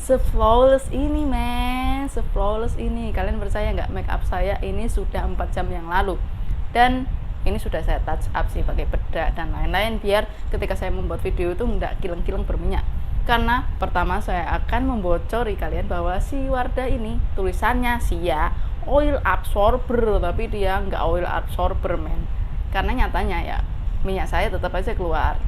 Se-flawless ini men, se-flawless ini. Kalian percaya nggak, make up saya ini sudah 4 jam yang lalu. Dan ini sudah saya touch up sih pakai bedak dan lain-lain, biar ketika saya membuat video itu nggak kileng-kileng berminyak. Karena pertama saya akan membocori kalian bahwa si Wardah ini tulisannya sih ya oil absorber, tapi dia nggak oil absorber men. Karena nyatanya ya minyak saya tetap aja keluar.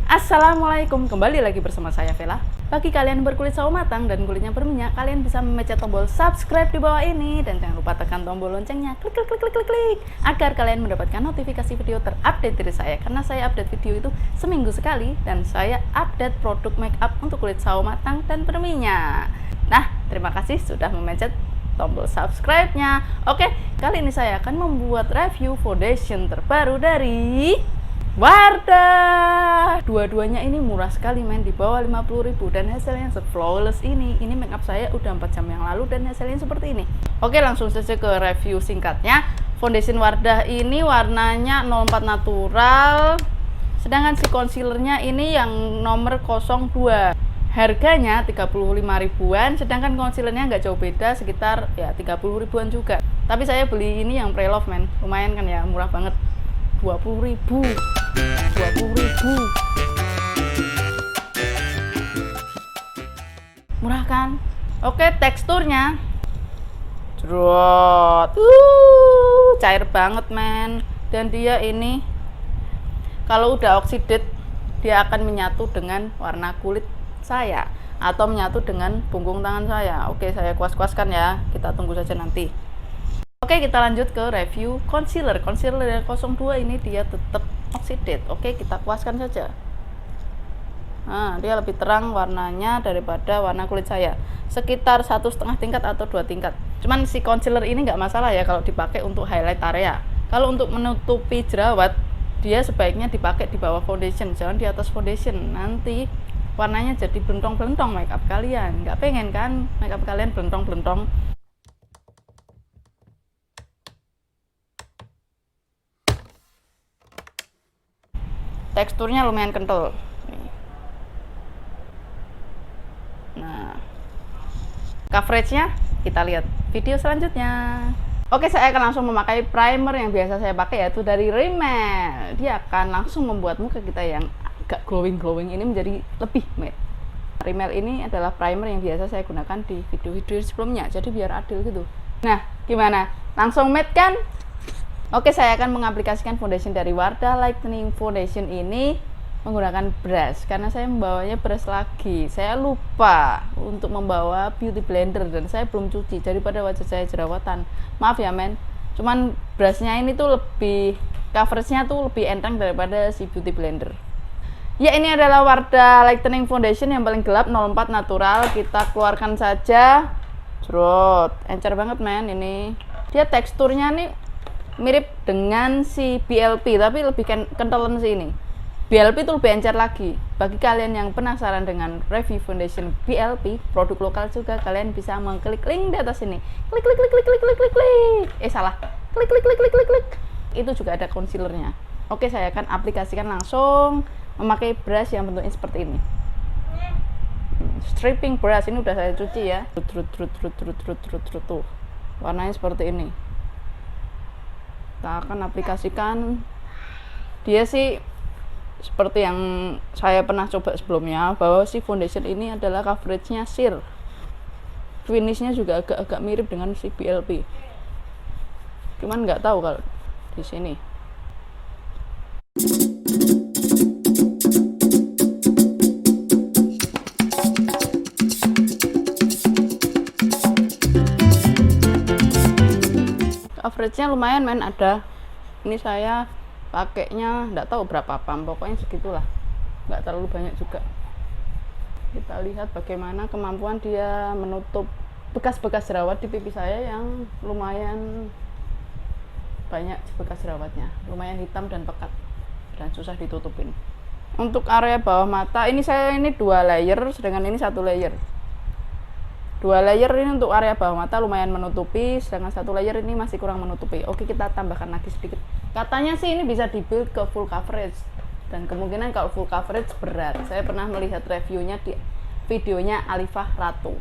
Assalamualaikum, kembali lagi bersama saya Vela. Bagi kalian yang berkulit sawo matang dan kulitnya berminyak, kalian bisa memencet tombol subscribe di bawah ini dan jangan lupa tekan tombol loncengnya, klik agar kalian mendapatkan notifikasi video terupdate dari saya, karena saya update video itu seminggu sekali dan saya update produk make up untuk kulit sawo matang dan berminyak. Nah, terima kasih sudah memencet tombol subscribe-nya. Oke, kali ini saya akan membuat review foundation terbaru dari Wardah. Dua-duanya ini murah sekali men, di bawah 50.000 dan hasilnya se-flawless ini. Ini make up saya udah 4 jam yang lalu dan hasilnya seperti ini. Oke, langsung saja ke review singkatnya. Foundation Wardah ini warnanya 04 natural, sedangkan si concealernya ini yang nomor 02. Harganya 35 ribuan, sedangkan concealernya nggak jauh beda, sekitar ya 30 ribuan juga. Tapi saya beli ini yang pre-love men, lumayan kan ya, murah banget. 20.000. Murah kan? Oke, teksturnya cair banget men. Dan dia ini kalau udah oxidate, dia akan menyatu dengan warna kulit saya atau menyatu dengan punggung tangan saya. Oke, saya kuas-kuaskan ya, kita tunggu saja nanti. Oke, kita lanjut ke review concealer. Concealer dari 02 ini dia tetap oxidate. Oke, kita kuaskan saja. Nah, dia lebih terang warnanya daripada warna kulit saya, sekitar 1,5 tingkat atau 2 tingkat. Cuman si concealer ini nggak masalah ya kalau dipakai untuk highlight area. Kalau untuk menutupi jerawat, dia sebaiknya dipakai di bawah foundation, jangan di atas foundation. Nanti warnanya jadi belentong-belentong makeup kalian. Nggak pengen kan makeup kalian belentong-belentong. Teksturnya lumayan kental. Nah, coveragenya kita lihat video selanjutnya. Oke, saya akan langsung memakai primer yang biasa saya pakai, yaitu dari Rimmel. Dia akan langsung membuat muka kita yang agak glowing ini menjadi lebih matte. Rimmel ini adalah primer yang biasa saya gunakan di video-video sebelumnya, jadi biar adil gitu. Nah, gimana? Langsung matte kan? Oke, saya akan mengaplikasikan foundation dari Wardah Lightening Foundation ini menggunakan brush, karena saya membawanya brush lagi. Saya lupa untuk membawa beauty blender dan saya belum cuci daripada wajah saya jerawatan. Maaf ya men, cuman brushnya ini tuh lebih, coveragenya tuh lebih enteng daripada si beauty blender. Ya, ini adalah Wardah Lightening Foundation yang paling gelap, 04 natural. Kita keluarkan saja. Encer banget men ini. Dia teksturnya nih mirip dengan si BLP, tapi lebih kentalan sih ini. BLP itu lebih encer lagi. Bagi kalian yang penasaran dengan review foundation BLP, produk lokal juga, kalian bisa mengklik link di atas ini. Klik. Salah. Klik. Itu juga ada concealernya. Oke, saya akan aplikasikan langsung memakai brush yang bentuknya seperti ini. Stripping brush ini udah saya cuci ya. Tuh. Warnanya seperti ini. Kita akan aplikasikan. Dia sih seperti yang saya pernah coba sebelumnya, bahwa si foundation ini adalah coveragenya sheer, finishnya juga agak mirip dengan si BLP, cuman nggak tahu kalau di sini. Coveragenya lumayan men, ada. Ini saya pakainya nggak tahu berapa pump, pokoknya segitulah, nggak terlalu banyak juga. Kita lihat bagaimana kemampuan dia menutup bekas-bekas jerawat di pipi saya yang lumayan banyak bekas jerawatnya, lumayan hitam dan pekat dan susah ditutupin. Untuk area bawah mata ini saya 2 layer, sedangkan ini 1 layer. 2 layer ini untuk area bawah mata lumayan menutupi, sedangkan 1 layer ini masih kurang menutupi. Oke, kita tambahkan lagi sedikit. Katanya sih ini bisa di build ke full coverage. dan kemungkinan kalau full coverage berat. Saya pernah melihat reviewnya di videonya Alifah Ratu.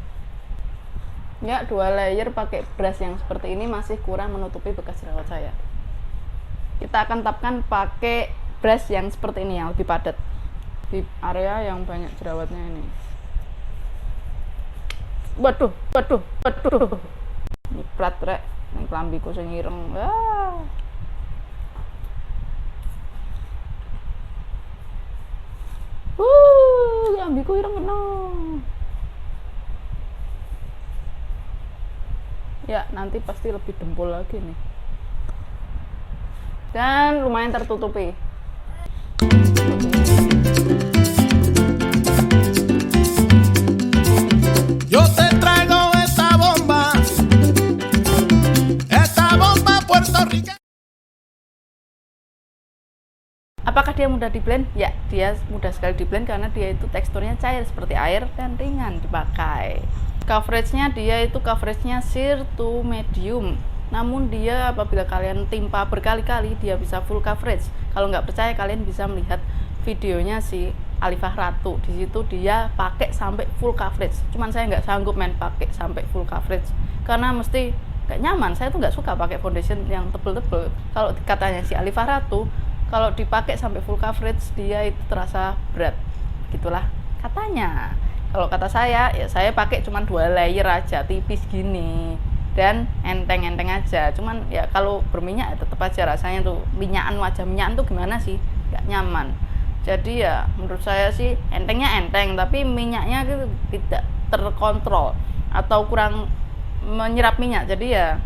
Ya, 2 layer pakai brush yang seperti ini masih kurang menutupi bekas jerawat saya. Kita akan tapkan pakai brush yang seperti ini yang lebih padat di area yang banyak jerawatnya ini. Waduh, nyiprat rek, yang kelambiku sing ireng. Kelambiku ireng kena. Ya, nanti pasti lebih dempul lagi nih. Dan lumayan tertutupi. Yo te traigo esta bomba Puerto Rico. Apakah dia mudah di blend? Ya, dia mudah sekali di blend karena dia itu teksturnya cair seperti air dan ringan dipakai. Coveragenya dia itu coveragenya sheer to medium. Namun dia apabila kalian timpa berkali-kali dia bisa full coverage. Kalau nggak percaya kalian bisa melihat videonya si Alifah Ratu. Di situ dia pakai sampai full coverage. Cuman saya nggak sanggup main pakai sampai full coverage karena mesti nggak nyaman. Saya tuh nggak suka pakai foundation yang tebel-tebel. Kalau katanya si Alifah Ratu, kalau dipakai sampai full coverage dia itu terasa berat. Gitulah katanya. Kalau kata saya, ya saya pakai cuman 2 layer aja, tipis gini dan enteng-enteng aja. Cuman ya kalau berminyak ya tetap aja rasanya tuh minyakan, wajah minyakan tuh gimana sih, nggak nyaman. Jadi ya menurut saya sih entengnya enteng, tapi minyaknya gitu tidak terkontrol atau kurang menyerap minyak. Jadi ya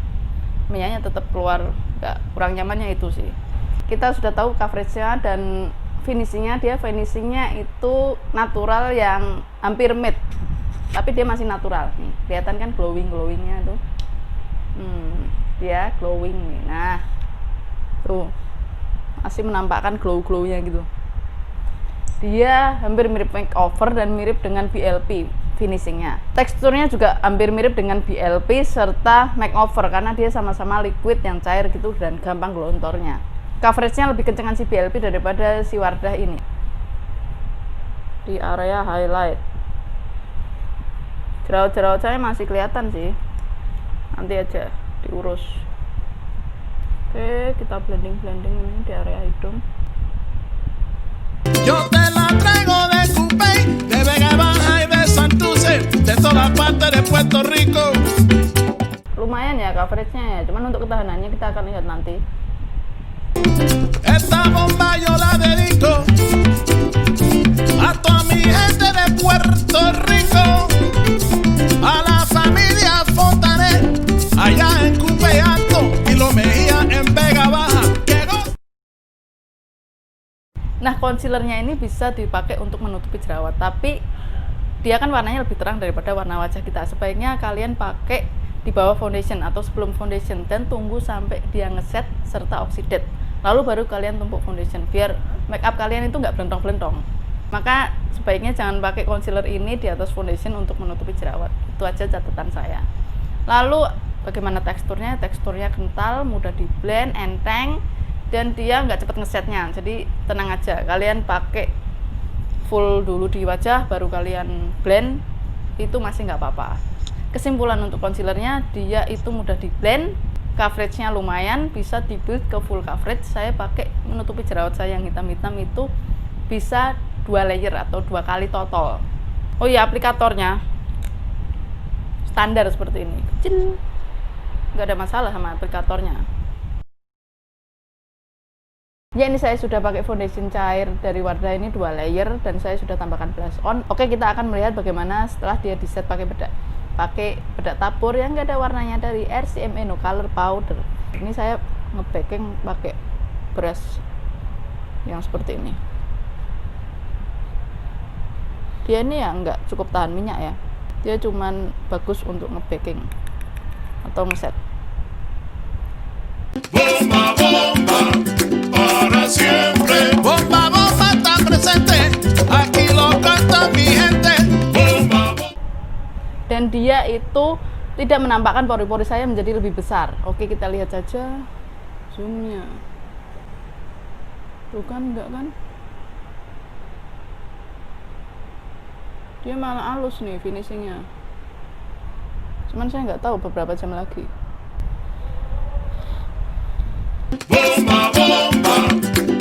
minyaknya tetap keluar, nggak, kurang nyamannya itu sih. Kita sudah tahu coveragenya dan finishingnya itu natural yang hampir matte, tapi dia masih natural nih, kelihatan kan glowingnya tuh. Dia glowing nih. Nah tuh masih menampakkan glownya gitu. Dia hampir mirip makeover dan mirip dengan BLP finishingnya. Teksturnya juga hampir mirip dengan BLP serta makeover karena dia sama-sama liquid yang cair gitu dan gampang gelontornya. Coveragenya lebih kencengan si BLP daripada si Wardah ini. Di area highlight, jerawat-jerawat saya masih kelihatan sih. Nanti aja diurus. Oke, kita blending ini di area hidung. Yo te la traigo de Cupey, de Vega Baja y de Santurce, de toda parte de Puerto Rico. Lumayan ya coveragenya ya, cuman untuk ketahanannya kita akan lihat nanti. Esta bomba yo la dedico a toda mi gente de Puerto Rico, a la familia Fontanet, allá en Cupey Alto y Lo Mejía en Vega Baja. Nah, concealernya ini bisa dipakai untuk menutupi jerawat, tapi dia kan warnanya lebih terang daripada warna wajah kita. Sebaiknya kalian pakai di bawah foundation atau sebelum foundation dan tunggu sampai dia ngeset serta oxidate. Lalu baru kalian tumpuk foundation biar makeup kalian itu nggak belentong-belentong. Maka sebaiknya jangan pakai concealer ini di atas foundation untuk menutupi jerawat. Itu aja catatan saya. Lalu bagaimana teksturnya? Teksturnya kental, mudah di blend, enteng, dan dia nggak cepet ngesetnya. Jadi tenang aja, kalian pakai full dulu di wajah baru kalian blend, itu masih nggak apa-apa. Kesimpulan untuk concealernya, dia itu mudah di blend, coveragenya lumayan, bisa di build ke full coverage. Saya pakai menutupi jerawat saya yang hitam-hitam itu bisa 2 layer atau 2 kali total. Oh iya, aplikatornya standar seperti ini, kecil, nggak ada masalah sama aplikatornya. Ya, ini saya sudah pakai foundation cair dari Wardah ini 2 layer dan saya sudah tambahkan blush on. Oke, kita akan melihat bagaimana setelah dia di set pakai bedak tabur yang nggak ada warnanya dari RCMA No Color Powder. Ini saya nge-backing pakai brush yang seperti ini. Dia ini ya nggak cukup tahan minyak ya, dia cuman bagus untuk nge-backing atau ngeset. Bomba, bomba, para siempre. Bomba, bomba, está presente. Aquí lo canta mi gente. Bomba, bomba. Dan dia itu tidak menampakkan pori-pori saya menjadi lebih besar. Oke, kita lihat saja zoomnya. Tuh kan, enggak kan? Dia malah halus nih finishingnya. Cuman saya nggak tahu beberapa jam lagi. Bomba, bomba,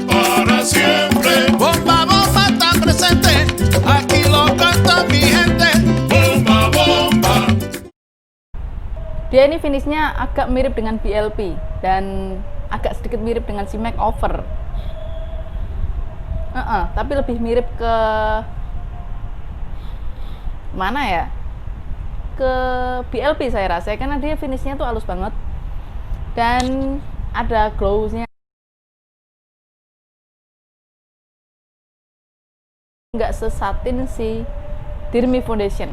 para siempre. Bomba, bomba, está presente. Aquí lo canta mi gente. Bomba, bomba. Dia ini finishnya agak mirip dengan BLP dan agak sedikit mirip dengan si makeover. Tapi lebih mirip ke mana ya? Ke BLP saya rasa karena dia finishnya tuh halus banget dan ada glow-nya. Nggak sesatin si Dirmi Foundation.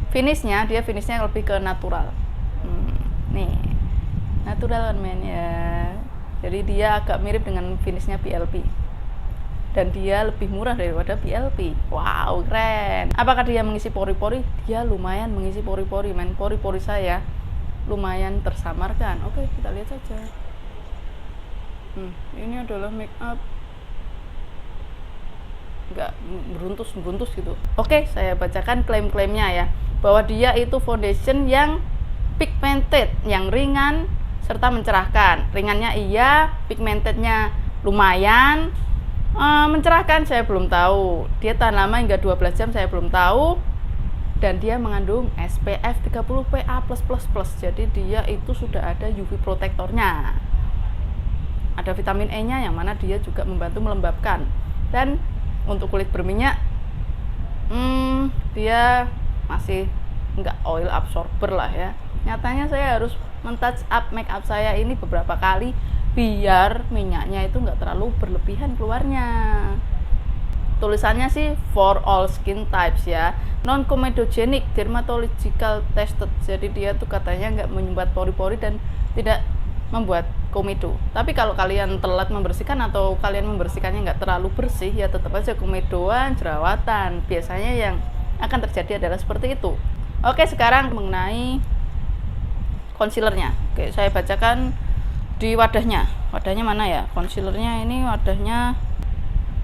Dia finishnya lebih ke natural. Nih, natural kan men ya. Jadi dia agak mirip dengan finishnya BLP. Dan dia lebih murah daripada BLP. Wow, keren. Apakah dia mengisi pori-pori? Dia lumayan mengisi pori-pori, men. Pori-pori saya lumayan tersamarkan. Oke, kita lihat saja. Ini adalah make up nggak beruntus gitu. Oke, saya bacakan klaim-klaimnya ya, bahwa dia itu foundation yang pigmented, yang ringan serta mencerahkan. Ringannya iya, pigmentednya lumayan. Mencerahkan saya belum tahu. Dia tahan lama hingga 12 jam saya belum tahu. Dan dia mengandung SPF 30 PA+++. Jadi dia itu sudah ada UV protektornya. Ada vitamin E-nya yang mana dia juga membantu melembabkan. Dan untuk kulit berminyak, dia masih nggak oil absorber lah ya. Nyatanya saya harus men-touch up make up saya ini beberapa kali biar minyaknya itu nggak terlalu berlebihan keluarnya. Tulisannya sih for all skin types ya, non comedogenic, dermatological tested. Jadi dia tuh katanya nggak menyumbat pori-pori dan tidak membuat komedo. Tapi kalau kalian telat membersihkan atau kalian membersihkannya nggak terlalu bersih, ya tetap aja komedoan, jerawatan. Biasanya yang akan terjadi adalah seperti itu. Oke, sekarang mengenai concealernya. Oke, saya bacakan di wadahnya. Wadahnya mana ya? Concealernya ini wadahnya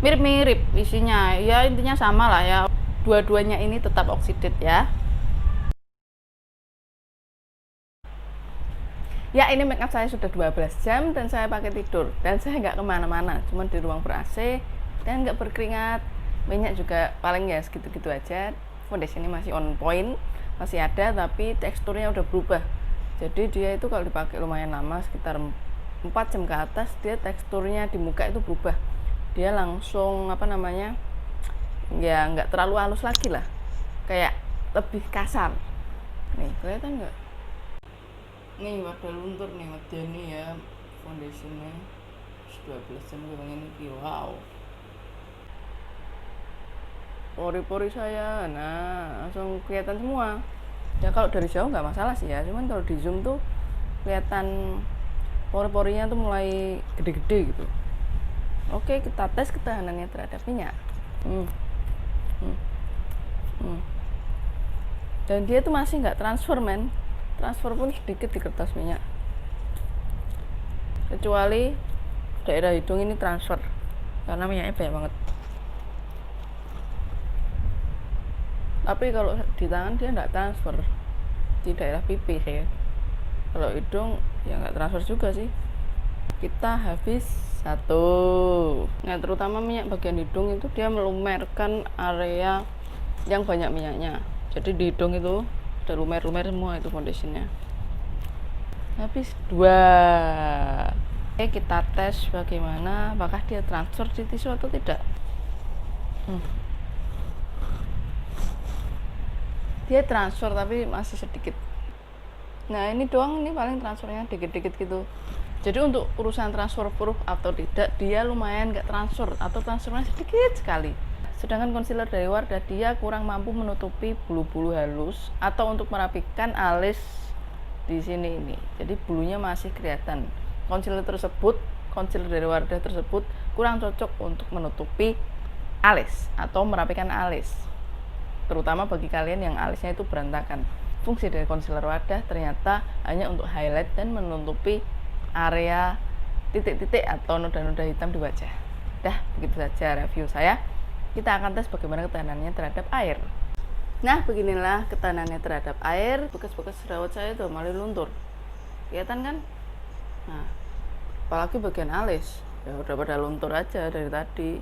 mirip-mirip isinya. Ya intinya sama lah ya. Dua-duanya ini tetap oxidate ya. Ya, ini make up saya sudah 12 jam dan saya pakai tidur dan saya nggak kemana-mana, cuma di ruang ber-AC dan nggak berkeringat. Minyak juga paling ya segitu-gitu aja. Foundation ini masih on point, masih ada, tapi teksturnya udah berubah. Jadi dia itu kalau dipakai lumayan lama, sekitar 4 jam ke atas, dia teksturnya di muka itu berubah. Dia langsung ya nggak terlalu halus lagi lah, kayak lebih kasar. Nih kelihatan nggak? Nih wadah luntur nih, wadah ini ya foundationnya 12 jam kebanyakan ini. Wow, pori-pori saya langsung kelihatan semua ya. Kalau dari jauh nggak masalah sih ya, cuman kalau di zoom tuh kelihatan pori-porinya tuh mulai gede-gede gitu. Oke, kita tes ketahanannya terhadap minyak. Dan dia tuh masih nggak transfer men. Transfer pun sedikit di kertas minyak, kecuali daerah hidung ini transfer karena minyaknya banyak banget. Tapi kalau di tangan dia nggak transfer, di daerah pipi ya. Kalau hidung ya nggak transfer juga sih. Kita habis satu. Nah, terutama minyak bagian hidung itu dia melumerkan area yang banyak minyaknya. Jadi di hidung itu udah lumer-lumer semua itu foundationnya. Habis 2. Oke, kita tes bagaimana, apakah dia transfer di tisu atau tidak. Dia transfer tapi masih sedikit. Nah ini doang, ini paling transfernya dikit-dikit gitu. Jadi untuk urusan transfer proof atau tidak, dia lumayan nggak transfer atau transfernya sedikit sekali. Sedangkan concealer dari Wardah dia kurang mampu menutupi bulu-bulu halus atau untuk merapikan alis di sini ini. Jadi bulunya masih kelihatan. Concealer dari Wardah tersebut kurang cocok untuk menutupi alis atau merapikan alis. Terutama bagi kalian yang alisnya itu berantakan. Fungsi dari concealer Wardah ternyata hanya untuk highlight dan menutupi area titik-titik atau noda-noda hitam di wajah. Dah, begitu saja review saya. Kita akan tes bagaimana ketahanannya terhadap air. Nah, beginilah ketahanannya terhadap air. Bekas-bekas jerawat saya tuh malah luntur. Kelihatan kan? Nah, apalagi bagian alis. Ya udah pada luntur aja dari tadi.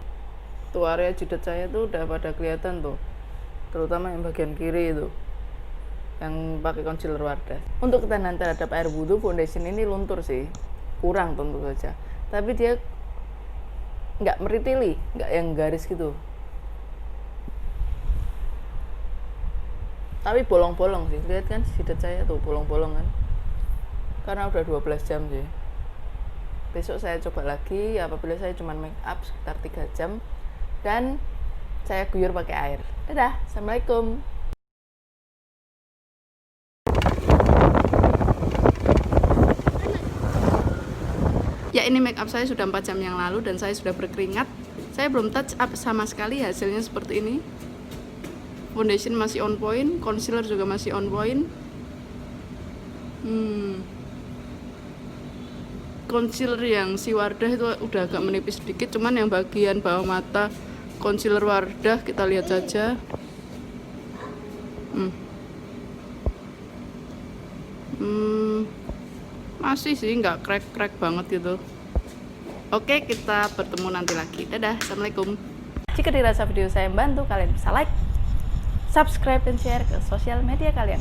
Tuh area jidat saya tuh udah pada kelihatan tuh. Terutama yang bagian kiri itu. Yang pakai concealer Wardah. Untuk ketahanan terhadap air wudhu, foundation ini luntur sih. Kurang tentu saja. Tapi dia nggak meritili, nggak yang garis gitu. Tapi bolong-bolong sih, lihat kan jidat saya tuh bolong-bolong kan, karena udah 12 jam sih. Besok saya coba lagi apabila saya cuma make up sekitar 3 jam dan saya guyur pakai air. Dadah, assalamualaikum. Ya, ini make up saya sudah 4 jam yang lalu dan saya sudah berkeringat. Saya belum touch up sama sekali, hasilnya seperti ini. Foundation masih on point, concealer juga masih on point. Concealer yang si Wardah itu udah agak menipis sedikit, cuman yang bagian bawah mata concealer Wardah kita lihat saja. Masih sih nggak crack banget gitu. Oke, kita bertemu nanti lagi. Dadah, assalamualaikum. Jika dirasa video saya membantu, kalian bisa like, subscribe dan share ke sosial media kalian.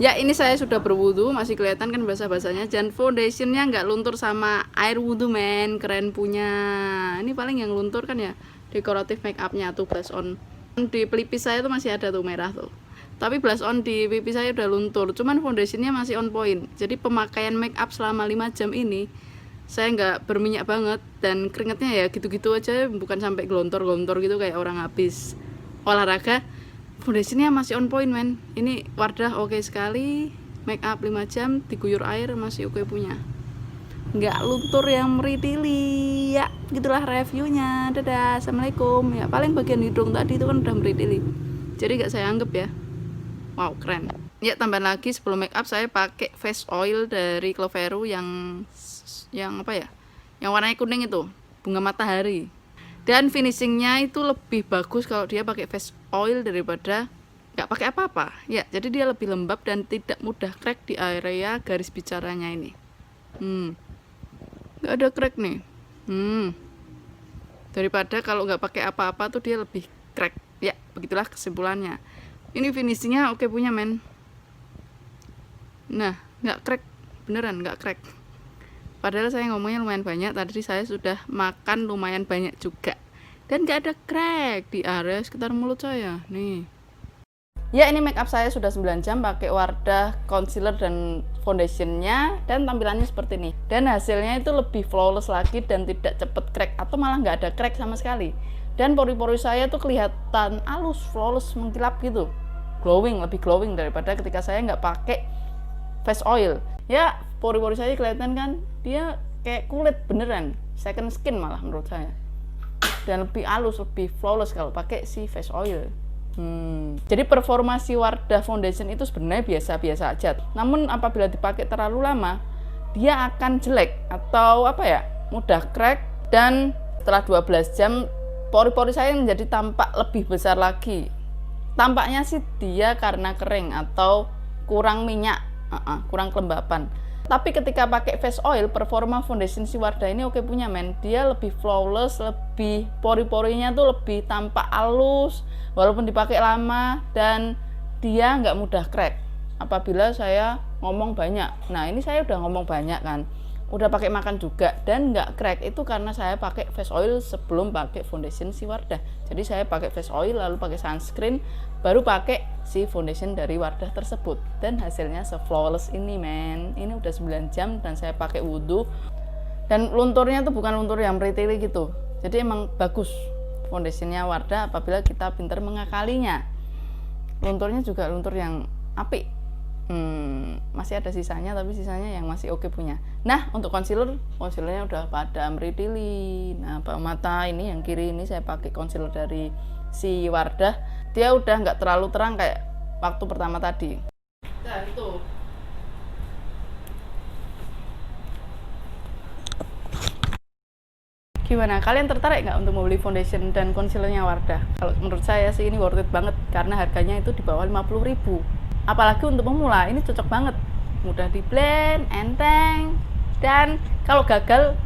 Ya, ini saya sudah berwudu, masih kelihatan kan basah-basahnya. Dan foundationnya nggak luntur sama air wudu, men. Keren punya. Ini paling yang luntur kan ya dekoratif make upnya tuh, blush on. Di pelipis saya tuh masih ada tuh merah tuh. Tapi blush on di pipi saya udah luntur. Cuman foundationnya masih on point. Jadi pemakaian make up selama 5 jam ini saya nggak berminyak banget dan keringatnya ya gitu-gitu aja, bukan sampai glontor-glontor gitu kayak orang habis olahraga. Foundationnya masih on point, men. Ini Wardah oke sekali. Make up 5 jam diguyur air masih oke punya. Nggak luntur yang meritili. Ya, gitulah reviewnya. Dadah, assalamualaikum. Ya, paling bagian hidung tadi itu kan udah meritili. Jadi nggak saya anggap ya. Wow, keren. Ya, tambahan lagi sebelum make up saya pakai face oil dari Cloveru yang apa ya? Yang warnanya kuning itu, bunga matahari. Dan finishingnya itu lebih bagus kalau dia pakai face oil daripada nggak pakai apa-apa. Ya, jadi dia lebih lembab dan tidak mudah crack di area garis bicaranya ini. Nggak ada crack nih. Daripada kalau nggak pakai apa-apa tuh dia lebih crack. Ya, begitulah kesimpulannya. Ini finishingnya oke punya, men. Nah, nggak crack, beneran nggak crack. Padahal saya ngomongnya lumayan banyak, tadi saya sudah makan lumayan banyak juga. Dan gak ada crack di area sekitar mulut saya, nih. Ya, ini make up saya sudah 9 jam pakai Wardah concealer dan foundationnya. Dan tampilannya seperti ini. Dan hasilnya itu lebih flawless lagi dan tidak cepet crack. Atau malah gak ada crack sama sekali. Dan pori-pori saya tuh kelihatan halus, flawless, mengkilap gitu. Glowing, lebih glowing daripada ketika saya nggak pakai face oil. Ya, pori-pori saya kelihatan kan, dia kayak kulit beneran, second skin malah menurut saya. Dan lebih halus, lebih flawless kalau pakai si face oil. Jadi performa si Wardah foundation itu sebenarnya biasa-biasa aja. Namun apabila dipakai terlalu lama, dia akan jelek atau apa ya, mudah crack. Dan setelah 12 jam, pori-pori saya menjadi tampak lebih besar lagi. Tampaknya sih dia karena kering atau kurang minyak, kurang kelembapan. Tapi ketika pakai face oil, performa foundation si Wardah ini oke punya, men. Dia lebih flawless, lebih pori-porinya tuh lebih tampak halus walaupun dipakai lama, dan dia nggak mudah crack apabila saya ngomong banyak. Nah, ini saya udah ngomong banyak kan, udah pakai makan juga dan nggak crack. Itu karena saya pakai face oil sebelum pakai foundation si Wardah. Jadi saya pakai face oil lalu pakai sunscreen baru pakai si foundation dari Wardah tersebut, dan hasilnya se-flawless ini, men. Ini udah 9 jam dan saya pakai wudhu, dan lunturnya tuh bukan luntur yang meritili gitu. Jadi emang bagus foundationnya Wardah apabila kita pintar mengakalinya. Lunturnya juga luntur yang apik. Masih ada sisanya, tapi sisanya yang masih oke punya. Nah, untuk concealernya udah pada meritili. Nah, bawah mata ini yang kiri ini saya pakai concealer dari si Wardah. Dia udah nggak terlalu terang kayak waktu pertama tadi. Nah, itu. Gimana? Kalian tertarik nggak untuk membeli foundation dan concealernya Wardah? Kalau menurut saya sih ini worth it banget karena harganya itu di bawah 50.000. Apalagi untuk pemula ini cocok banget. Mudah di blend, enteng, dan kalau gagal